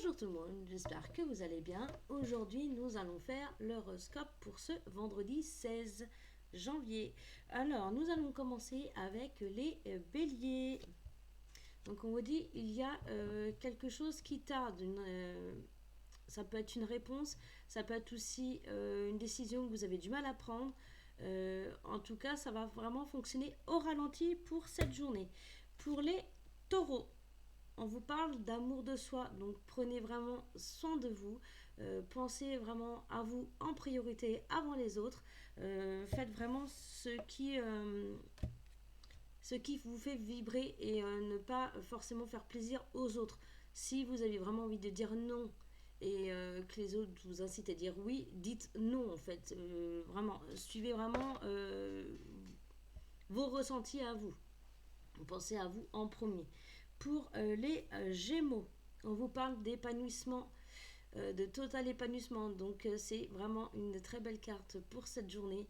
Bonjour tout le monde, j'espère que vous allez bien. Aujourd'hui, nous allons faire l'horoscope pour ce vendredi 16 janvier. Alors, nous allons commencer avec les béliers. Donc, on vous dit, il y a quelque chose qui tarde. Ça peut être une réponse, ça peut être aussi une décision que vous avez du mal à prendre. En tout cas, ça va vraiment fonctionner au ralenti pour cette journée. Pour les taureaux, on vous parle d'amour de soi, donc prenez vraiment soin de vous, pensez vraiment à vous en priorité avant les autres, faites vraiment ce qui vous fait vibrer et ne pas forcément faire plaisir aux autres. Si vous avez vraiment envie de dire non et que les autres vous incitent à dire oui, dites non en fait. Vraiment, suivez vraiment vos ressentis à vous. Pensez à vous en premier. Pour les Gémeaux, on vous parle d'épanouissement, de total épanouissement. Donc c'est vraiment une très belle carte pour cette journée.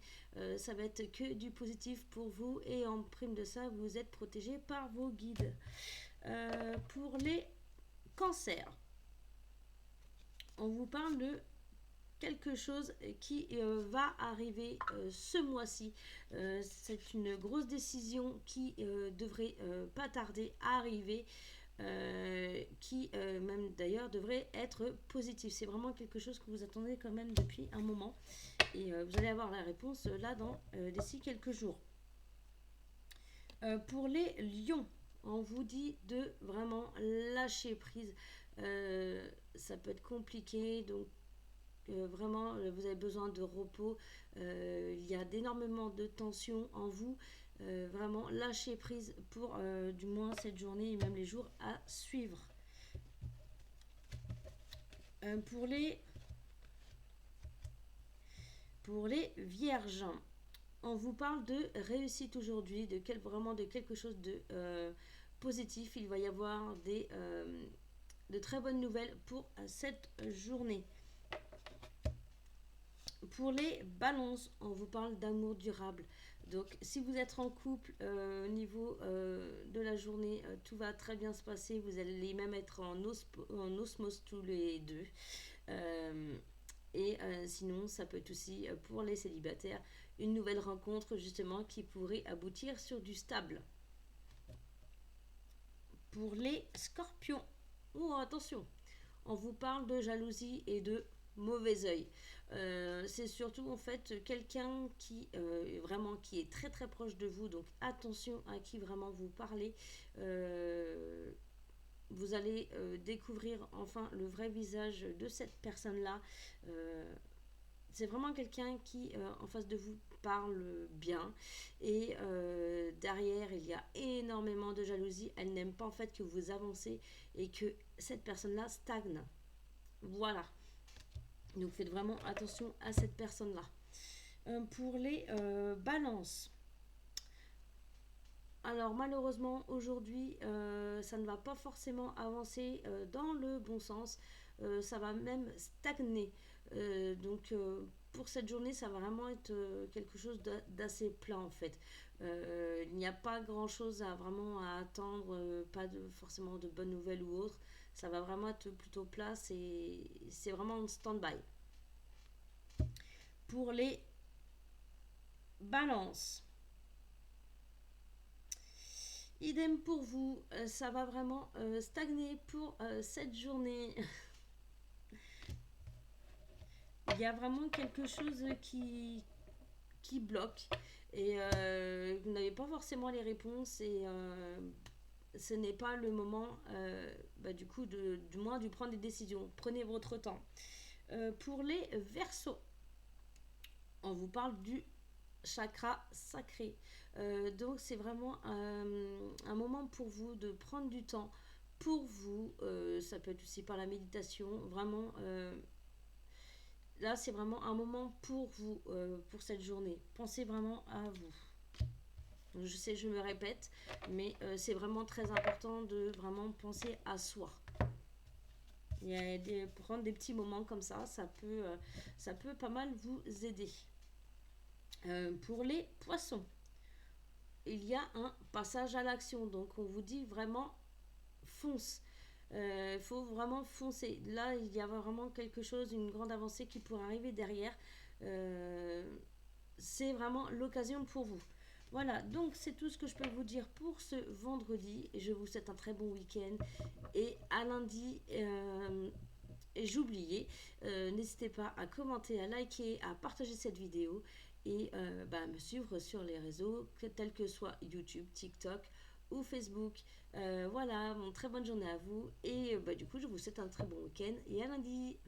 Ça va être que du positif pour vous et en prime de ça, vous êtes protégé par vos guides. Pour les cancers, on vous parle de quelque chose qui va arriver ce mois-ci. C'est une grosse décision qui devrait pas tarder à arriver. Qui même d'ailleurs devrait être positif. C'est vraiment quelque chose que vous attendez quand même depuis un moment et vous allez avoir la réponse là d'ici quelques jours. Pour les lions, on vous dit de vraiment lâcher prise. Ça peut être compliqué, donc vraiment, vous avez besoin de repos. Il y a énormément de tension en vous. Vraiment, lâchez prise pour du moins cette journée et même les jours à suivre. Euh, pour, les, pour les vierges, on vous parle de réussite aujourd'hui, vraiment de quelque chose de positif. Il va y avoir de très bonnes nouvelles pour cette journée. Pour les balances, on vous parle d'amour durable. Donc, si vous êtes en couple, au niveau de la journée, tout va très bien se passer. Vous allez même être en osmose tous les deux. Euh, sinon, ça peut être aussi pour les célibataires une nouvelle rencontre justement qui pourrait aboutir sur du stable. Pour les scorpions, oh attention, on vous parle de jalousie et de mauvais œil. C'est surtout en fait quelqu'un qui est très très proche de vous, donc attention à qui vraiment vous parlez. Vous allez découvrir enfin le vrai visage de cette personne-là. C'est vraiment quelqu'un qui en face de vous parle bien et derrière il y a énormément de jalousie. Elle n'aime pas en fait que vous avancez et que cette personne là stagne. Voilà, donc faites vraiment attention à cette personne là. Pour les balances, alors malheureusement aujourd'hui ça ne va pas forcément avancer dans le bon sens. Ça va même stagner. Pour cette journée, ça va vraiment être quelque chose d'assez plat en fait. Il n'y a pas grand chose à vraiment à attendre, pas forcément de bonnes nouvelles ou autres. Ça va vraiment être plutôt plat, c'est vraiment en stand-by. Pour les balances, idem pour vous, ça va vraiment stagner pour cette journée. Il y a vraiment quelque chose qui bloque et vous n'avez pas forcément les réponses et ce n'est pas le moment du coup du moins de prendre des décisions. Prenez votre temps. Pour les versos, on vous parle du chakra sacré. Donc c'est vraiment un moment pour vous de prendre du temps pour vous. Ça peut être aussi par la méditation. Vraiment, là c'est vraiment un moment pour vous, pour cette journée. Pensez vraiment à vous. Je sais, je me répète, mais c'est vraiment très important de vraiment penser à soi. Prendre des petits moments comme ça peut pas mal vous aider. Pour les poissons, il y a un passage à l'action. Donc on vous dit vraiment fonce. Il faut vraiment foncer. Là, il y a vraiment quelque chose, une grande avancée qui pourrait arriver derrière. Euh, c'est vraiment l'occasion pour vous. Voilà, donc c'est tout ce que je peux vous dire pour ce vendredi. Je vous souhaite un très bon week-end et à lundi. Et j'oubliais, n'hésitez pas à commenter, à liker, à partager cette vidéo et me suivre sur les réseaux tels que soit YouTube, TikTok ou Facebook. Voilà, bon, très bonne journée à vous et du coup je vous souhaite un très bon week-end et à lundi.